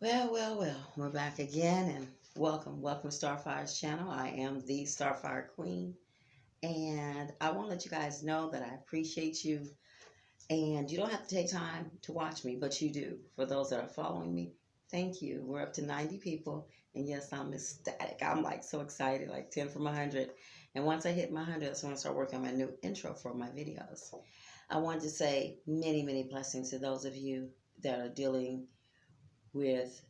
Well, we're back again and welcome to Starfire's channel. I am the Starfire Queen and I want to let you guys know that I appreciate you and you don't have to take time to watch me, but you do. For those that are following me, thank you. We're up to 90 people and yes, I'm ecstatic. I'm like so excited, like 10 from 100. And once I hit my 100, that's when I start working on my new intro for my videos. I wanted to say many blessings to those of you that are dealing with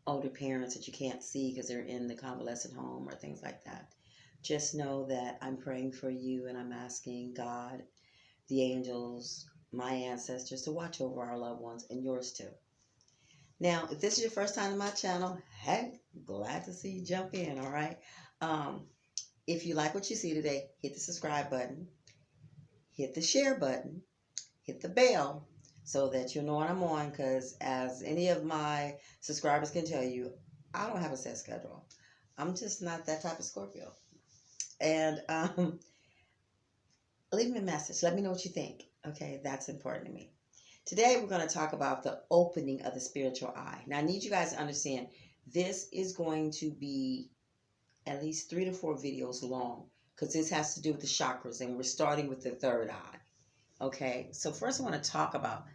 older parents that you can't see because they're in the convalescent home or things like that. Just know that I'm praying for you and I'm asking God, the angels, my ancestors to watch over our loved ones and yours too. Now, if this is your first time to my channel, hey, glad to see you jump in, all right? If you like what you see today, hit the subscribe button, hit the share button, hit the bell, so that you'll know when I'm on, because as any of my subscribers can tell you, I don't have a set schedule. I'm just not that type of Scorpio. And leave me a message. Let me know what you think. Okay, that's important to me. Today, we're going to talk about the opening of the spiritual eye. Now, I need you guys to understand, this is going to be at least 3 to 4 videos long, because this has to do with the chakras, and we're starting with the third eye. Okay, so first I want to talk about,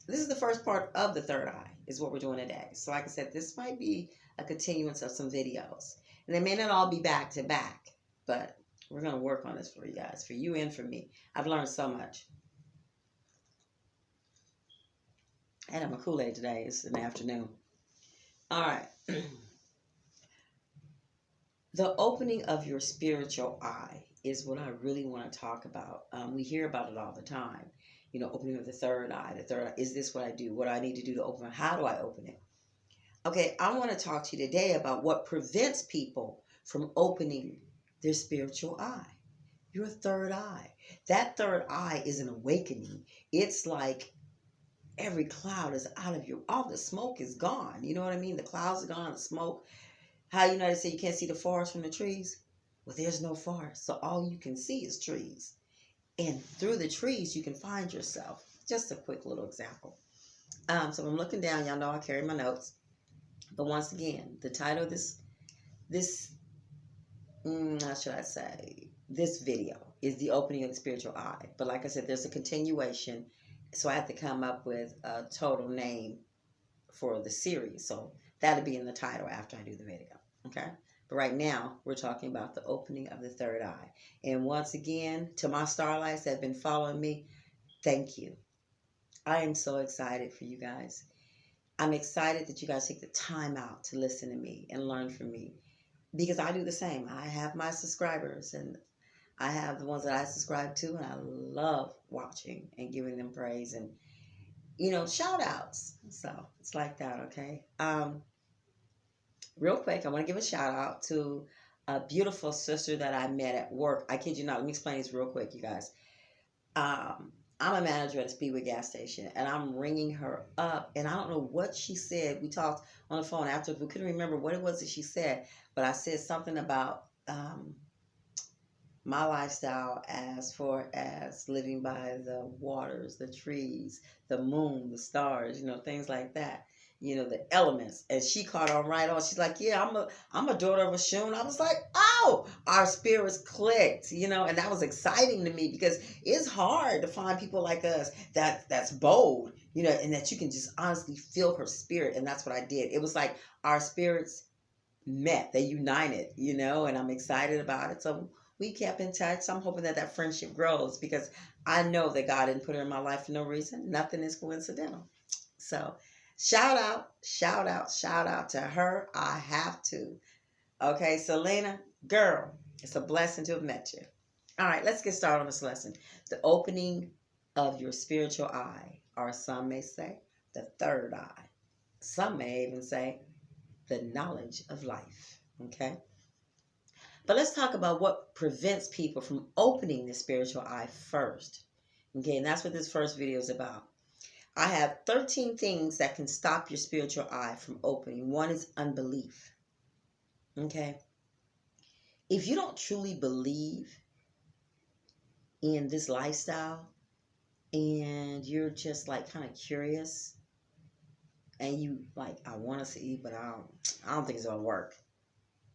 this is the first part of the third eye, is what we're doing today. So like I said, this might be a continuance of some videos. And they may not all be back to back, but we're going to work on this for you guys, for you and for me. I've learned so much. I had my Kool-Aid today. It's in the afternoon. All right. The opening of your spiritual eye is what I really want to talk about. We hear about it all the time. You know, opening of the third eye. The third eye. Is this what I do? What do I need to do to open it? How do I open it? Okay, I want to talk to you today about what prevents people from opening their spiritual eye. Your third eye. That third eye is an awakening. It's like every cloud is out of you. All the smoke is gone. You know what I mean? The clouds are gone, the smoke. How you know they say you can't see the forest from the trees? Well, there's no forest, so all you can see is trees. And through the trees, you can find yourself. Just a quick little example. So I'm looking down. Y'all know I carry my notes. But once again, the title of how should I say? This video is the opening of the spiritual eye. But like I said, there's a continuation. So I have to come up with a total name for the series. So that'll be in the title after I do the video. Okay? But right now, we're talking about the opening of the third eye. And once again, to my starlights that have been following me, thank you. I am so excited for you guys. I'm excited that you guys take the time out to listen to me and learn from me. Because I do the same. I have my subscribers and I have the ones that I subscribe to, and I love watching and giving them praise and, you know, shout outs. So it's like that, okay? Real quick, I want to give a shout out to a beautiful sister that I met at work. I kid you not. Let me explain this real quick, you guys. I'm a manager at a Speedway gas station, and I'm ringing her up, and I don't know what she said. We talked on the phone afterwards. We couldn't remember what it was that she said, but I said something about my lifestyle as far as living by the waters, the trees, the moon, the stars, you know, things like that. You know, the elements. And she caught on right on. She's like, yeah, I'm a daughter of a Shun. I was like, oh, our spirits clicked, you know, and that was exciting to me because it's hard to find people like us that's bold, you know, and that you can just honestly feel her spirit. And that's what I did. It was like our spirits met, they united, you know, and I'm excited about it. So we kept in touch. So I'm hoping that that friendship grows because I know that God didn't put her in my life for no reason. Nothing is coincidental. So shout out to her. I have to. Okay, Selena, girl, it's a blessing to have met you. All right, let's get started on this lesson. The opening of your spiritual eye, or some may say the third eye. Some may even say the knowledge of life. Okay? But let's talk about what prevents people from opening the spiritual eye first. Okay, and that's what this first video is about. I have 13 things that can stop your spiritual eye from opening. One is unbelief. Okay? If you don't truly believe in this lifestyle and you're just like kind of curious, and you like, I want to see, but I don't think it's gonna work.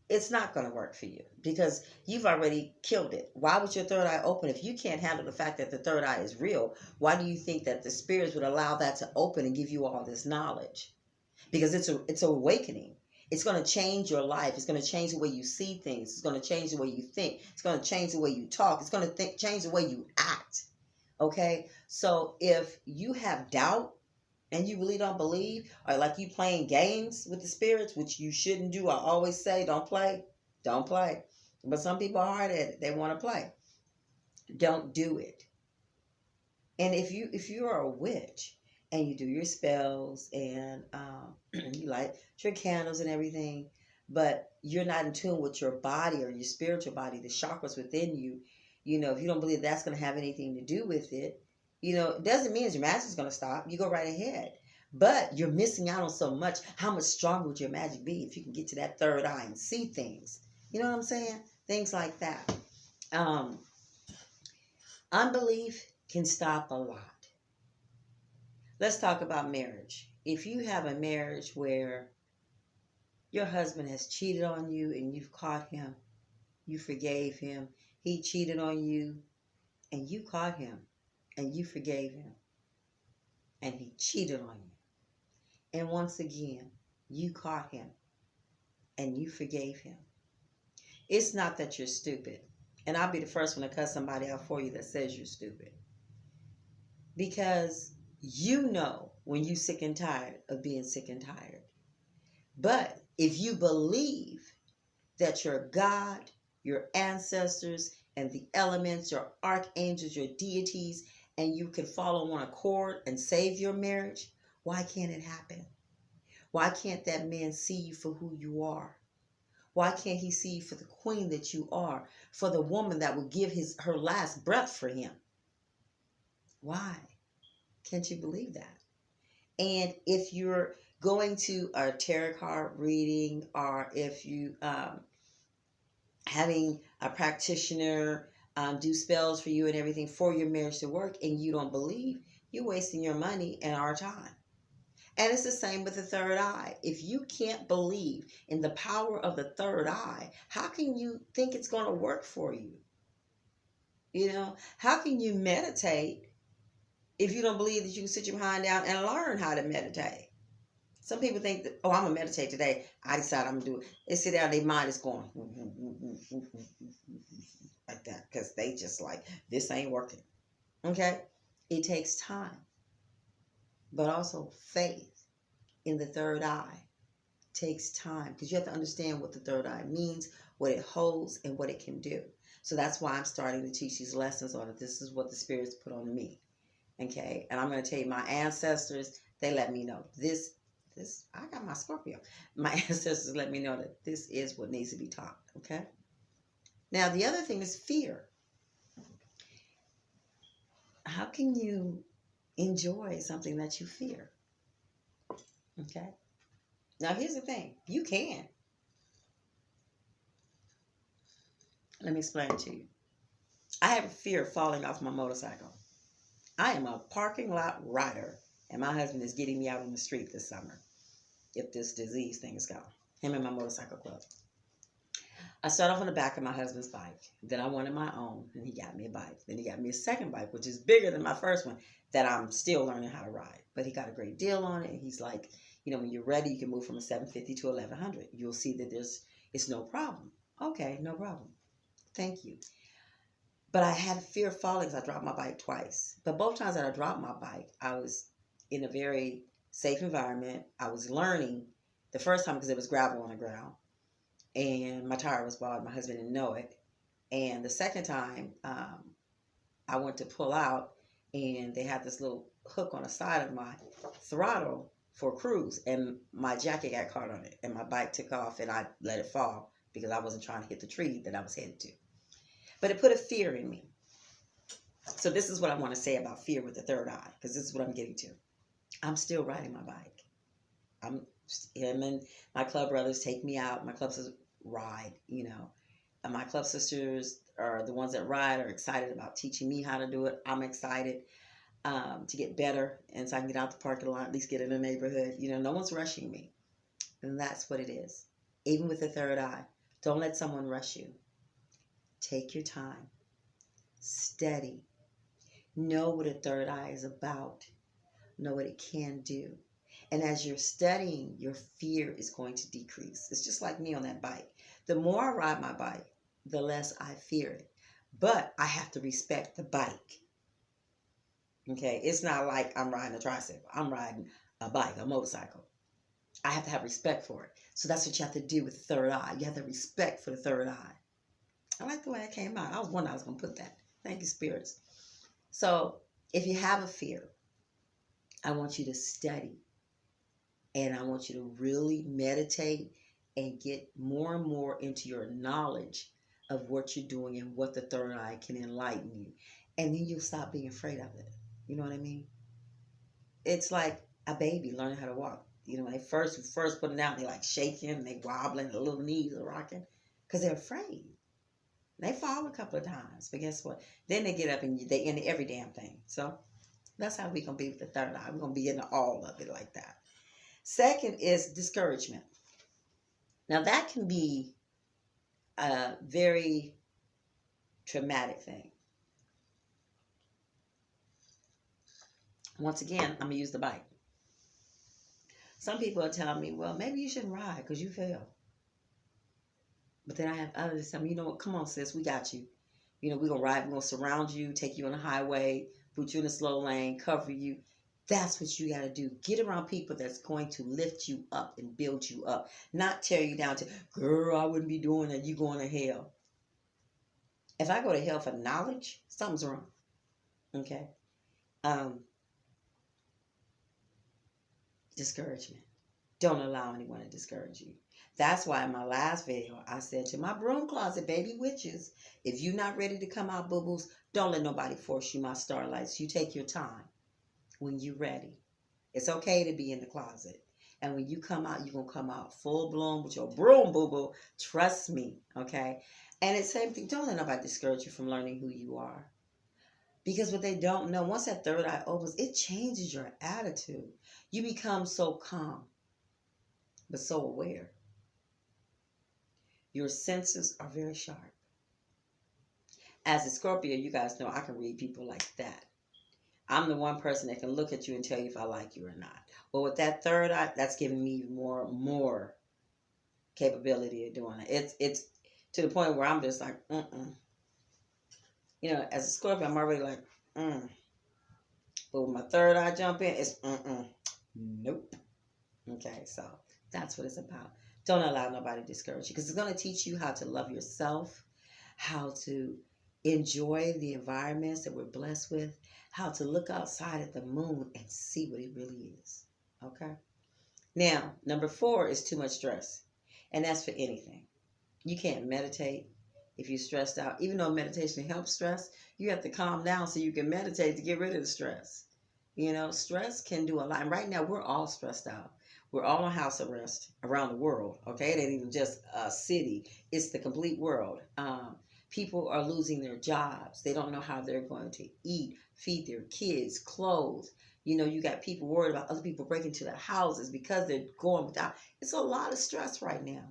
It's not gonna work for you because you've already killed it. Why would your third eye open if you can't handle the fact that the third eye is real? Why do you think that the spirits would allow that to open and give you all this knowledge? Because it's an awakening. It's going to change your life. It's going to change the way you see things. It's going to change the way you think. It's going to change the way you talk. It's going to change the way you act. Okay? So if you have doubt and you really don't believe, or like you playing games with the spirits, which you shouldn't do. I always say, don't play. Don't play. But some people are hard at it. They want to play. Don't do it. And if you are a witch and you do your spells and you light your candles and everything, but you're not in tune with your body or your spiritual body, the chakras within you, if you don't believe that's going to have anything to do with it, it doesn't mean your magic's going to stop. You go right ahead. But you're missing out on so much. How much stronger would your magic be if you can get to that third eye and see things? You know what I'm saying? Things like that. Unbelief can stop a lot. Let's talk about marriage. If you have a marriage where your husband has cheated on you and you've caught him, you forgave him, he cheated on you and you caught him and you forgave him, and he cheated on you. And once again, you caught him and you forgave him. It's not that you're stupid. And I'll be the first one to cut somebody out for you that says you're stupid. Because you know when you're sick and tired of being sick and tired. But if you believe that your God, your ancestors, and the elements, your archangels, your deities, and you can fall on one accord and save your marriage, why can't it happen? Why can't that man see you for who you are? Why can't he see you for the queen that you are, for the woman that would give her last breath for him? Why? Can't you believe that? And if you're going to a tarot card reading, or if you having a practitioner do spells for you and everything for your marriage to work, and you don't believe, you're wasting your money and our time. And it's the same with the third eye. If you can't believe in the power of the third eye, how can you think it's going to work for you? How can you meditate if you don't believe that you can sit your behind down and learn how to meditate? Some people think that, I'm going to meditate today. I decide I'm going to do it. They sit down, their mind is going like that because they just like, this ain't working. Okay? It takes time. But also faith in the third eye takes time, because you have to understand what the third eye means, what it holds, and what it can do. So that's why I'm starting to teach these lessons on it. This is what the spirits put on me. Okay? And I'm going to tell you, my ancestors, they let me know. I got my Scorpio. My ancestors let me know that this is what needs to be taught. Okay? Now, the other thing is fear. How can you enjoy something that you fear? Okay? Now, here's the thing. You can. Let me explain it to you. I have a fear of falling off my motorcycle. I am a parking lot rider, and my husband is getting me out on the street this summer if this disease thing is gone. Him and my motorcycle club. I started off on the back of my husband's bike. Then I wanted my own, and he got me a bike. Then he got me a second bike, which is bigger than my first one, that I'm still learning how to ride. But he got a great deal on it, and he's like, when you're ready, you can move from a 750 to 1100. You'll see that it's no problem. Okay, no problem. Thank you. But I had fear of falling because I dropped my bike twice. But both times that I dropped my bike, I was in a very safe environment. I was learning the first time because it was gravel on the ground. And my tire was bald. My husband didn't know it. And the second time, I went to pull out, and they had this little hook on the side of my throttle for cruise. And my jacket got caught on it. And my bike took off, and I let it fall because I wasn't trying to hit the tree that I was headed to. But it put a fear in me. So this is what I want to say about fear with the third eye, because this is what I'm getting to. I'm still riding my bike. Him and my club brothers take me out. My club sisters ride, And my club sisters are the ones that ride, are excited about teaching me how to do it. I'm excited. to get better, and so I can get out the parking lot, at least get in the neighborhood. No one's rushing me. And that's what it is. Even with the third eye, don't let someone rush you. Take your time. Study. Know what a third eye is about. Know what it can do. And as you're studying, your fear is going to decrease. It's just like me on that bike. The more I ride my bike, the less I fear it. But I have to respect the bike. Okay? It's not like I'm riding a tricycle. I'm riding a bike, a motorcycle. I have to have respect for it. So that's what you have to do with the third eye. You have to have respect for the third eye. I like the way it came out. I was wondering I was going to put that. Thank you, spirits. So if you have a fear, I want you to study. And I want you to really meditate and get more and more into your knowledge of what you're doing and what the third eye can enlighten you. And then you'll stop being afraid of it. You know what I mean? It's like a baby learning how to walk. When they first put it out, they like shaking, and they wobbling, their little knees are rocking, because they're afraid. They fall a couple of times, but guess what? Then they get up and they into every damn thing. So that's how we're going to be with the third eye. We're going to be into all of it like that. Second is discouragement. Now that can be a very traumatic thing. Once again, I'm going to use the bike. Some people are telling me, well, maybe you shouldn't ride because you failed. But then I have others tell me, you know what, come on, sis, we got you. We're going to ride, we're going to surround you, take you on the highway, put you in a slow lane, cover you. That's what you got to do. Get around people that's going to lift you up and build you up. Not tear you down to, girl, I wouldn't be doing that. You going to hell. If I go to hell for knowledge, something's wrong. Okay? Discouragement. Don't allow anyone to discourage you. That's why in my last video, I said to my broom closet baby witches, if you're not ready to come out, boo-boos, don't let nobody force you, my starlights. You take your time when you're ready. It's okay to be in the closet. And when you come out, you're going to come out full blown with your broom, boo-boo. Trust me, okay? And it's the same thing. Don't let nobody discourage you from learning who you are. Because what they don't know, once that third eye opens, it changes your attitude. You become so calm, but so aware. Your senses are very sharp. As a Scorpio, you guys know I can read people like that. I'm the one person that can look at you and tell you if I like you or not. But with that third eye, that's giving me more capability of doing it. It's to the point where I'm just like, as a Scorpio, I'm already like, But when my third eye jump in, it's nope. Okay, so that's what it's about. Don't allow nobody to discourage you, because it's going to teach you how to love yourself, how to enjoy the environments that we're blessed with, how to look outside at the moon and see what it really is. Okay? Now, number 4 is too much stress. And that's for anything. You can't meditate if you're stressed out. Even though meditation helps stress, you have to calm down so you can meditate to get rid of the stress. Stress can do a lot. And right now, we're all stressed out. We're all on house arrest around the world. Okay? It ain't even just a city. It's the complete world. People are losing their jobs. They don't know how they're going to eat, feed their kids, clothes. You got people worried about other people breaking into their houses because they're going without. It's a lot of stress right now.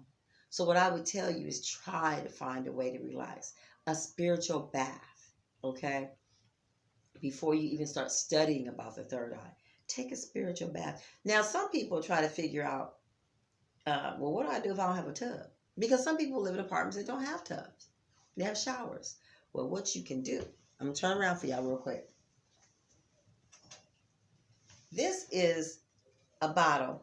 So what I would tell you is try to find a way to relax. A spiritual bath, okay? Before you even start studying about the third eye, take a spiritual bath. Now, some people try to figure out, well, what do I do if I don't have a tub? Because some people live in apartments that don't have tubs. They have showers. Well, what you can do, I'm going to turn around for y'all real quick. This is a bottle.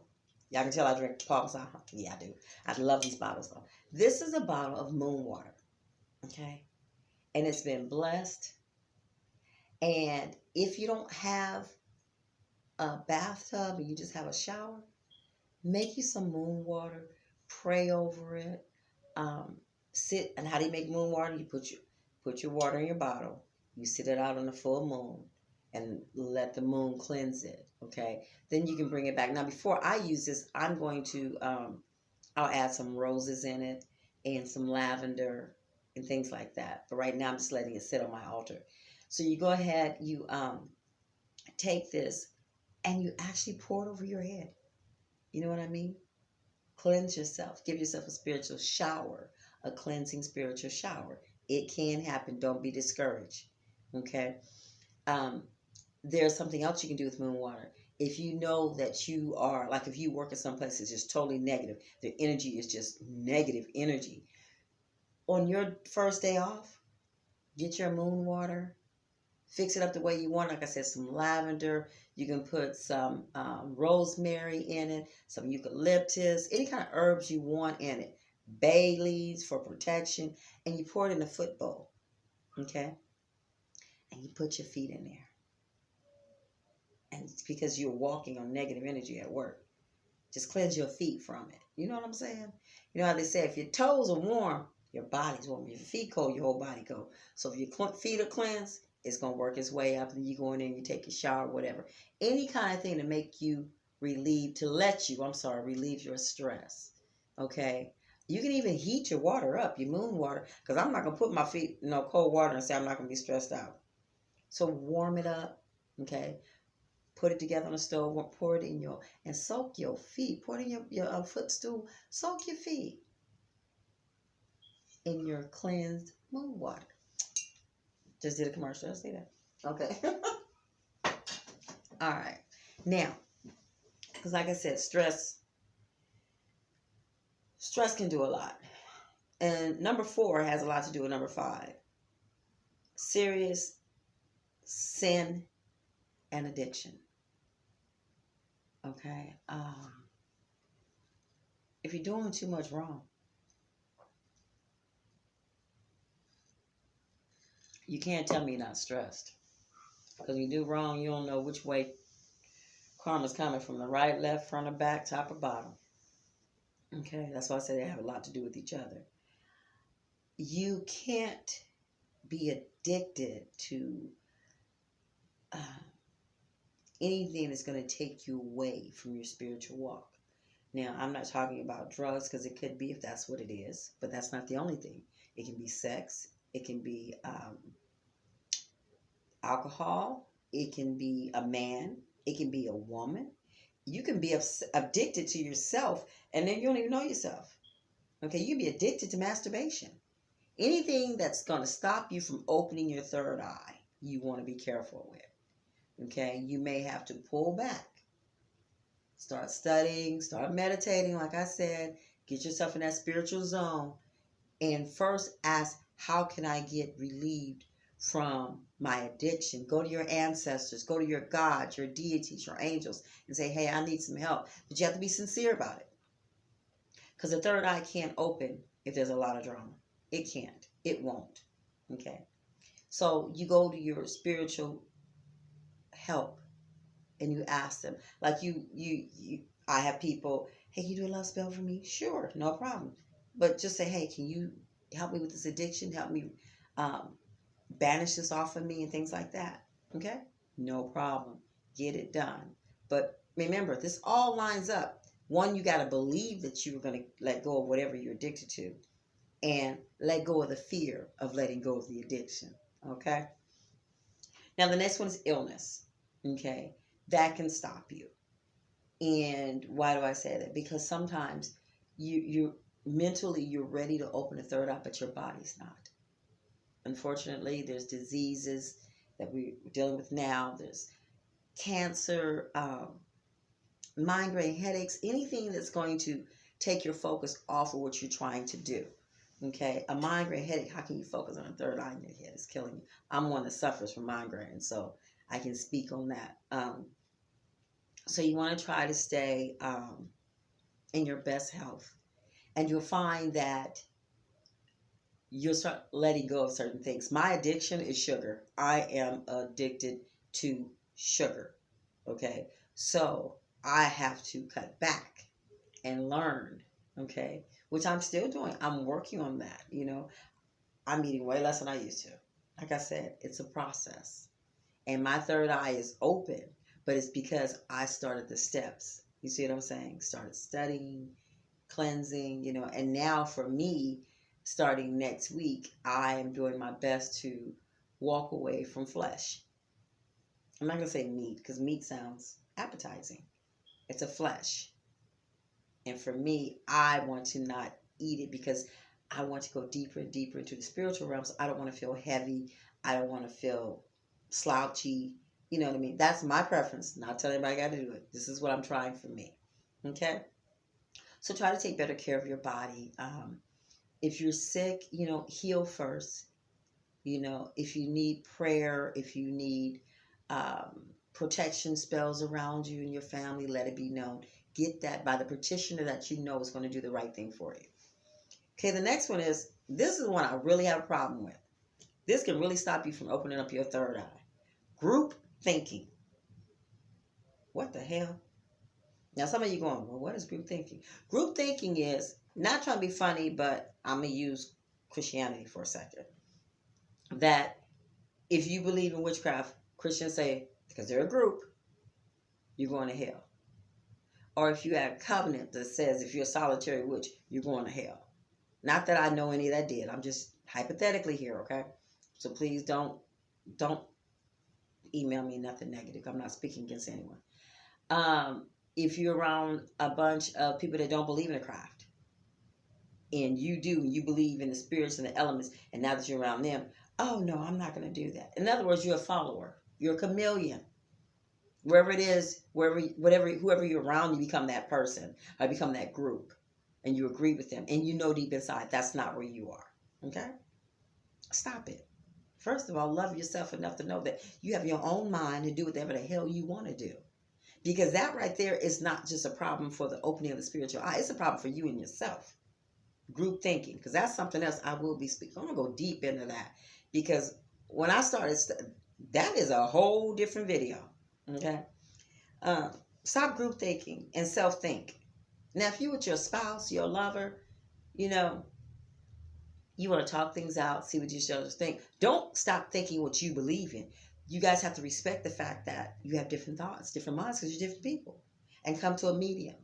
Y'all can tell I drink Paul's. Yeah, I do. I love these bottles, though. This is a bottle of moon water, okay? And it's been blessed. And if you don't have a bathtub and you just have a shower, make you some moon water, pray over it, sit. And how do you make moon water? You put your water in your bottle. You sit it out on the full moon and let the moon cleanse it, okay? Then you can bring it back. Now, before I use this, I'm going to, I'll add some roses in it and some lavender and things like that. But right now, I'm just letting it sit on my altar. So you go ahead, you take this and you actually pour it over your head. You know what I mean? Cleanse yourself. Give yourself a spiritual shower, a cleansing spiritual shower. It can happen. Don't be discouraged. Okay? Um, there's something else you can do with moon water. If you know that you are, like if you work at some place that's just totally negative, the energy is just negative energy. On your first day off, get your moon water, fix it up the way you want. Like I said, some lavender. You can put some rosemary in it, some eucalyptus, any kind of herbs you want in it. Bay leaves for protection. And you pour it in a foot bowl. Okay? And you put your feet in there. And it's because you're walking on negative energy at work. Just cleanse your feet from it. You know what I'm saying? You know how they say if your toes are warm, your body's warm. If your feet cold, your whole body cold. So if your feet are cleansed, it's going to work its way up, and you go in there and you take a shower, whatever. Any kind of thing to make you relieve your stress. Okay? You can even heat your water up, your moon water, because I'm not going to put my feet in cold water and say I'm not going to be stressed out. So warm it up, okay? Put it together on the stove, or pour it in and soak your feet. Pour it in your footstool. Soak your feet in your cleansed moon water. Just did a commercial. I see that. Okay. All right. Now, because like I said, stress can do a lot. And number 4 has a lot to do with number 5. Serious sin and addiction. Okay. If you're doing too much wrong, you can't tell me you're not stressed. Because when you do wrong, you don't know which way karma's coming from, the right, left, front, or back, top, or bottom. Okay, that's why I say they have a lot to do with each other. You can't be addicted to anything that's going to take you away from your spiritual walk. Now, I'm not talking about drugs, because it could be if that's what it is, but that's not the only thing. It can be sex. It can be alcohol. It can be a man. It can be a woman. You can be addicted to yourself, and then you don't even know yourself. Okay, you can be addicted to masturbation. Anything that's going to stop you from opening your third eye, you want to be careful with. Okay, you may have to pull back. Start studying, start meditating, like I said. Get yourself in that spiritual zone. And first ask, how can I get relieved from my addiction? Go to your ancestors, go to your gods, your deities, your angels, and say, hey, I need some help. But you have to be sincere about it. Because the third eye can't open if there's a lot of drama. It can't. It won't. Okay? So you go to your spiritual help and you ask them. Like I have people, hey, can you do a love spell for me? Sure, no problem. But just say, hey, can you help me with this addiction? Help me banish this off of me and things like that. Okay? No problem. Get it done. But remember, this all lines up. One, you got to believe that you're going to let go of whatever you're addicted to, and let go of the fear of letting go of the addiction. Okay? Now, the next one is illness. Okay? That can stop you. And why do I say that? Because sometimes you mentally, you're ready to open a third eye, but your body's not. Unfortunately, there's diseases that we're dealing with now. There's cancer, migraine, headaches, anything that's going to take your focus off of what you're trying to do. Okay, a migraine headache, how can you focus on a third eye in your head? It's killing you. I'm one that suffers from migraine, so I can speak on that. So you want to try to stay in your best health. And you'll find that you'll start letting go of certain things. My addiction is sugar. I am addicted to sugar. Okay, so I have to cut back and learn. Okay, which I'm still doing. I'm working on that. You know, I'm eating way less than I used to. Like I said, it's a process. And my third eye is open, but it's because I started the steps. You see what I'm saying? Started studying, cleansing, you know, and now for me, starting next week, I am doing my best to walk away from flesh. I'm not going to say meat because meat sounds appetizing. It's a flesh. And for me, I want to not eat it because I want to go deeper and deeper into the spiritual realm. So I don't want to feel heavy. I don't want to feel slouchy. You know what I mean? That's my preference. Not telling everybody got to do it. This is what I'm trying for me. Okay? So try to take better care of your body. If you're sick, heal first. If you need prayer, if you need protection spells around you and your family, let it be known. Get that by the practitioner that you know is going to do the right thing for you. Okay, the next one is, this is one I really have a problem with. This can really stop you from opening up your third eye. Group thinking. What the hell? Now, some of you going, well, what is group thinking? Group thinking is, not trying to be funny, but I'm going to use Christianity for a second. That if you believe in witchcraft, Christians say, because they're a group, you're going to hell. Or if you have a covenant that says if you're a solitary witch, you're going to hell. Not that I know any of that did. I'm just hypothetically here, okay? So please don't email me nothing negative. I'm not speaking against anyone. If you're around a bunch of people that don't believe in the craft, and you believe in the spirits and the elements, and now that you're around them, oh no, I'm not going to do that. In other words, you're a follower. You're a chameleon. Wherever it is, whoever you're around, you become that person or become that group, and you agree with them, and you know deep inside that's not where you are. Okay? Stop it. First of all, love yourself enough to know that you have your own mind to do whatever the hell you want to do. Because that right there is not just a problem for the opening of the spiritual eye. It's a problem for you and yourself. Group thinking. Because that's something else I will be speaking. I'm going to go deep into that. Because when I started, that is a whole different video. Okay? Stop group thinking and self-think. Now, if you with your spouse, your lover, you want to talk things out, see what each other think. Don't stop thinking what you believe in. You guys have to respect the fact that you have different thoughts, different minds, because you're different people, and come to a medium.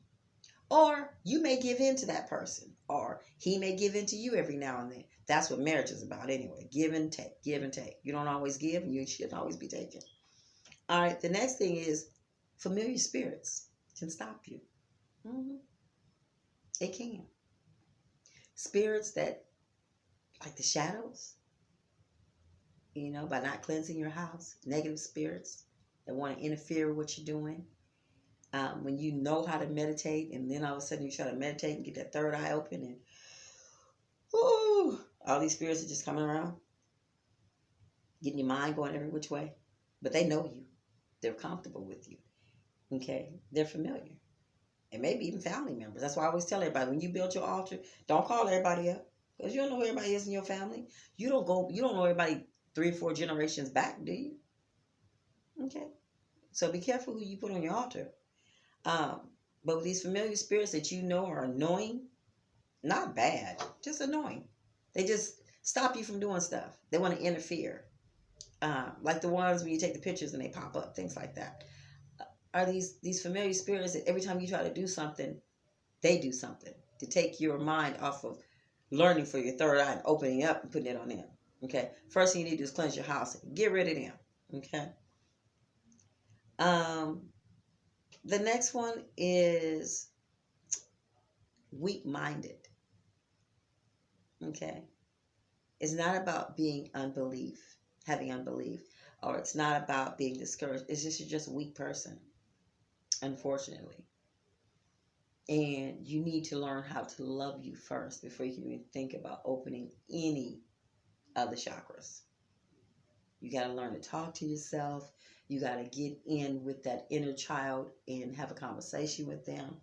Or you may give in to that person, or he may give in to you every now and then. That's what marriage is about anyway. Give and take, give and take. You don't always give, and you shouldn't always be taking. All right, the next thing is familiar spirits can stop you. It can. Spirits that, like the shadows, by not cleansing your house, negative spirits that want to interfere with what you're doing. When you know how to meditate, and then all of a sudden you try to meditate and get that third eye open, and all these spirits are just coming around, getting your mind going every which way. But they know you. They're comfortable with you. Okay? They're familiar. And maybe even family members. That's why I always tell everybody, when you build your altar, don't call everybody up. Because you don't know who everybody is in your family. You don't know everybody 3 or 4 generations back, do you? Okay? So be careful who you put on your altar. But with these familiar spirits that you know are annoying, not bad, just annoying. They just stop you from doing stuff. They want to interfere. Like the ones when you take the pictures and they pop up, things like that. Are these familiar spirits that every time you try to do something, they do something to take your mind off of learning for your third eye and opening up and putting it on them. Okay? First thing you need to do is cleanse your house. Get rid of them. Okay? The next one is weak-minded. Okay? It's not about being having unbelief, or it's not about being discouraged. It's just you're just a weak person, unfortunately. And you need to learn how to love you first before you can even think about opening any of the chakras. You got to learn to talk to yourself. You got to get in with that inner child and have a conversation with them.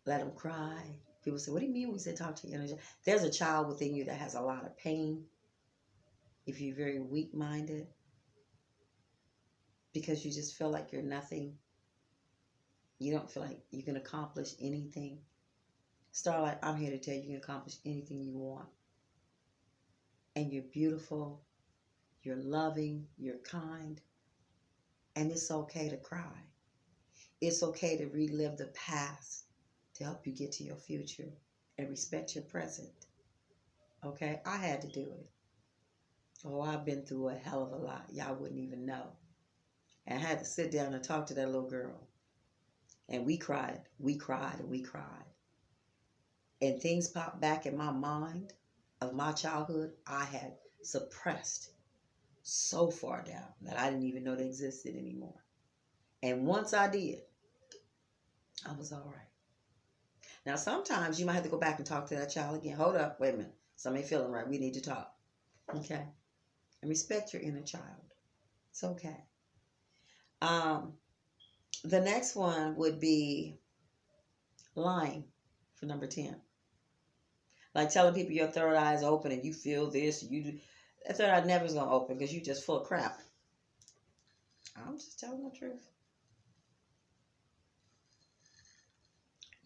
Let them cry. People say, what do you mean when you say talk to your inner child? There's a child within you that has a lot of pain. If you're very weak-minded, because you just feel like you're nothing. You don't feel like you can accomplish anything. Starlight, I'm here to tell you you can accomplish anything you want. And you're beautiful. You're loving. You're kind. And it's okay to cry. It's okay to relive the past to help you get to your future and respect your present. Okay? I had to do it. Oh, I've been through a hell of a lot. Y'all wouldn't even know. And I had to sit down and talk to that little girl. And we cried, and we cried. And things popped back in my mind of my childhood I had suppressed so far down that I didn't even know they existed anymore. And once I did, I was all right. Now, sometimes you might have to go back and talk to that child again. Hold up, wait a minute. Something ain't feeling right. We need to talk. Okay? And respect your inner child. It's okay. The next one would be lying for number 10. Like telling people your third eye is open and you feel this, you do. That third eye never is going to open because you're just full of crap. I'm just telling the truth.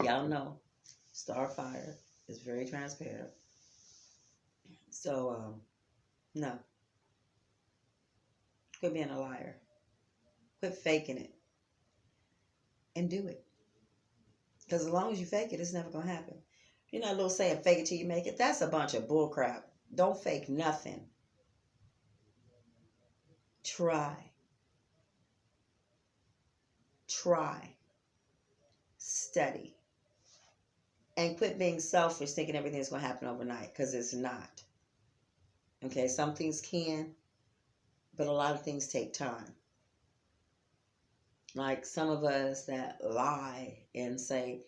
Y'all know Starfire is very transparent. So, no. Quit being a liar. Quit faking it. And do it. Because as long as you fake it, it's never going to happen. You know that little saying, fake it till you make it? That's a bunch of bull crap. Don't fake nothing. Try. Study. And quit being selfish, thinking everything's going to happen overnight, because it's not. Okay, some things can, but a lot of things take time. Like some of us that lie and say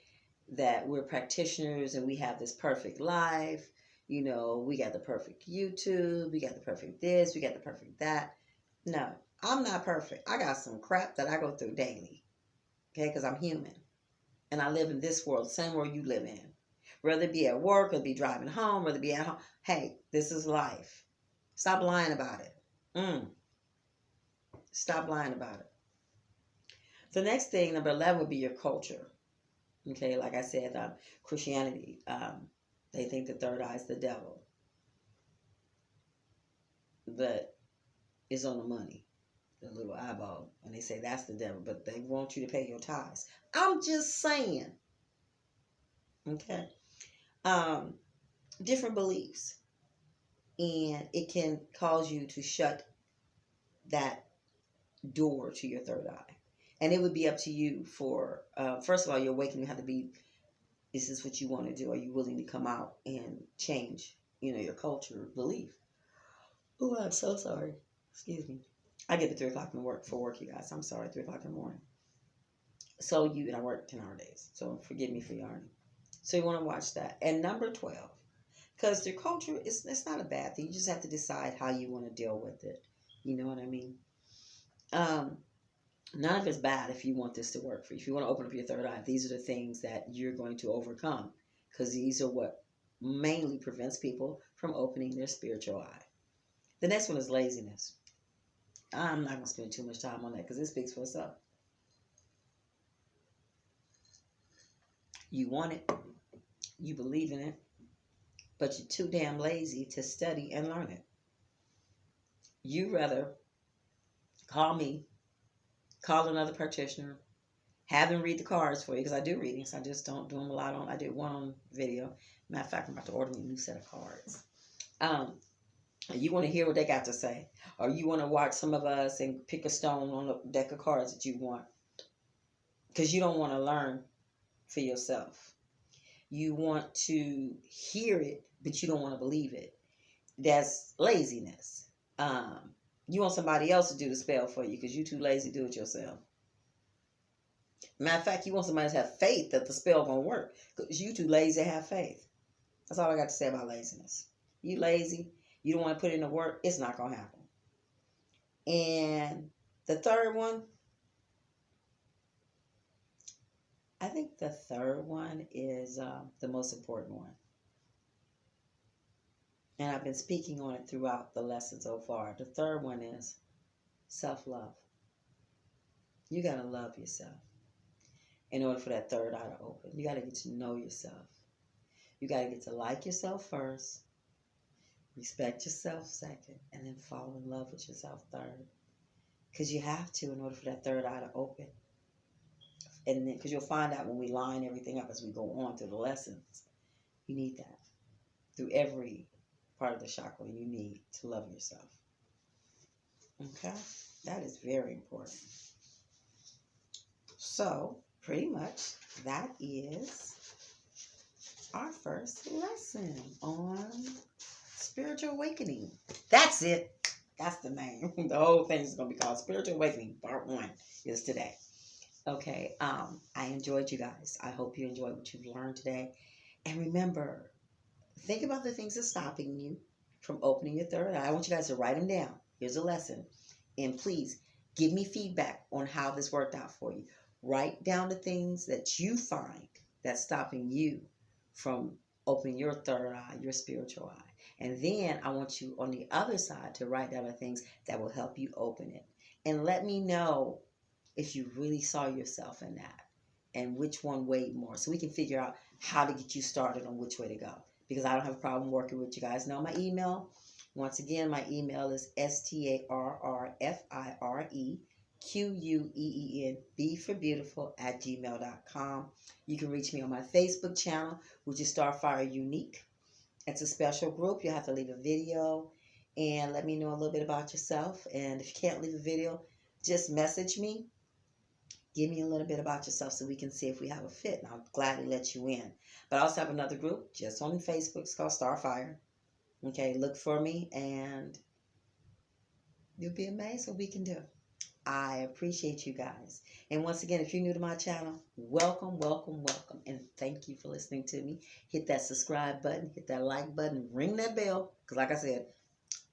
that we're practitioners and we have this perfect life. You know, we got the perfect YouTube, we got the perfect this, we got the perfect that. No, I'm not perfect. I got some crap that I go through daily. Okay, because I'm human. And I live in this world, the same world you live in. Whether it be at work, whether it be driving home, whether it be at home. Hey, this is life. Stop lying about it. Stop lying about it. The next thing, number 11, would be your culture. Okay, like I said, Christianity, they think the third eye is the devil. But it's on the money, the little eyeball. And they say that's the devil, but they want you to pay your tithes. I'm just saying. Okay. Different beliefs. And it can cause you to shut that door to your third eye. And it would be up to you for, first of all, your awakening have to be, is this what you want to do? Are you willing to come out and change, your culture, belief? Oh, I'm so sorry. Excuse me. I get to 3 o'clock for work, you guys. I'm sorry, 3 o'clock in the morning. So and I work 10-hour days. So forgive me for yarning. So you want to watch that. And number 12, because your culture, it's not a bad thing. You just have to decide how you want to deal with it. You know what I mean? None of it's bad if you want this to work for you. If you want to open up your third eye, these are the things that you're going to overcome. Because these are what mainly prevents people from opening their spiritual eye. The next one is laziness. I'm not going to spend too much time on that because it speaks for itself. You want it. You believe in it. But you're too damn lazy to study and learn it. You rather call me, call another practitioner, have them read the cards for you, because I do readings. I just don't do them a lot on. I did one on video. Matter of fact, I'm about to order me a new set of cards. You want to hear what they got to say, or you want to watch some of us and pick a stone on a deck of cards that you want, because you don't want to learn for yourself. You want to hear it, but you don't want to believe it. That's laziness. You want somebody else to do the spell for you because you're too lazy to do it yourself. Matter of fact, you want somebody to have faith that the spell gonna work because you too lazy to have faith. That's all I got to say about laziness. You lazy, you don't want to put in the work, it's not gonna happen. And the third one, I think the third one is the most important one. And I've been speaking on it throughout the lesson so far. The third one is self-love. You got to love yourself in order for that third eye to open. You got to get to know yourself. You got to get to like yourself first, respect yourself second, and then fall in love with yourself third. Because you have to in order for that third eye to open. And then, because you'll find out when we line everything up as we go on through the lessons, you need that. Through every part of the chakra, you need to love yourself. Okay? That is very important. So, pretty much, that is our first lesson on spiritual awakening. That's it. That's the name. The whole thing is going to be called Spiritual Awakening. Part 1 is today. Okay. I enjoyed you guys. I hope you enjoyed what you've learned today. And remember, think about the things that's stopping you from opening your third eye. I want you guys to write them down. Here's a lesson. And please give me feedback on how this worked out for you. Write down the things that you find that's stopping you from opening your third eye, your spiritual eye. And then I want you on the other side to write down the things that will help you open it. And let me know if you really saw yourself in that and which one weighed more, so we can figure out how to get you started on which way to go. Because I don't have a problem working with you guys. Know my email. Once again, my email is STARRFIREQUEEN, for beautiful, @gmail.com. You can reach me on my Facebook channel, which is Starfire Unique. It's a special group. You have to leave a video and let me know a little bit about yourself. And if you can't leave a video, just message me. Give me a little bit about yourself so we can see if we have a fit. And I'll gladly let you in. But I also have another group just on Facebook. It's called Starfire. Okay, look for me and you'll be amazed what we can do. I appreciate you guys. And once again, if you're new to my channel, welcome, welcome, welcome. And thank you for listening to me. Hit that subscribe button, hit that like button, ring that bell. Because like I said,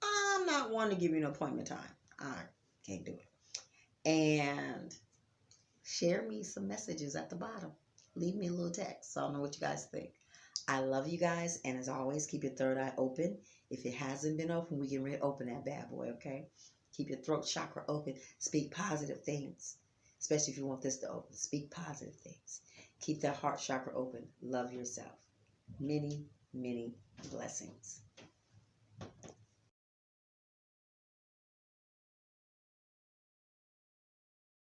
I'm not one to give you an appointment time. I can't do it. And share me some messages at the bottom. Leave me a little text so I'll know what you guys think. I love you guys. And as always, keep your third eye open. If it hasn't been open, we can open that bad boy, okay? Keep your throat chakra open. Speak positive things, especially if you want this to open. Speak positive things. Keep that heart chakra open. Love yourself. Many, many blessings.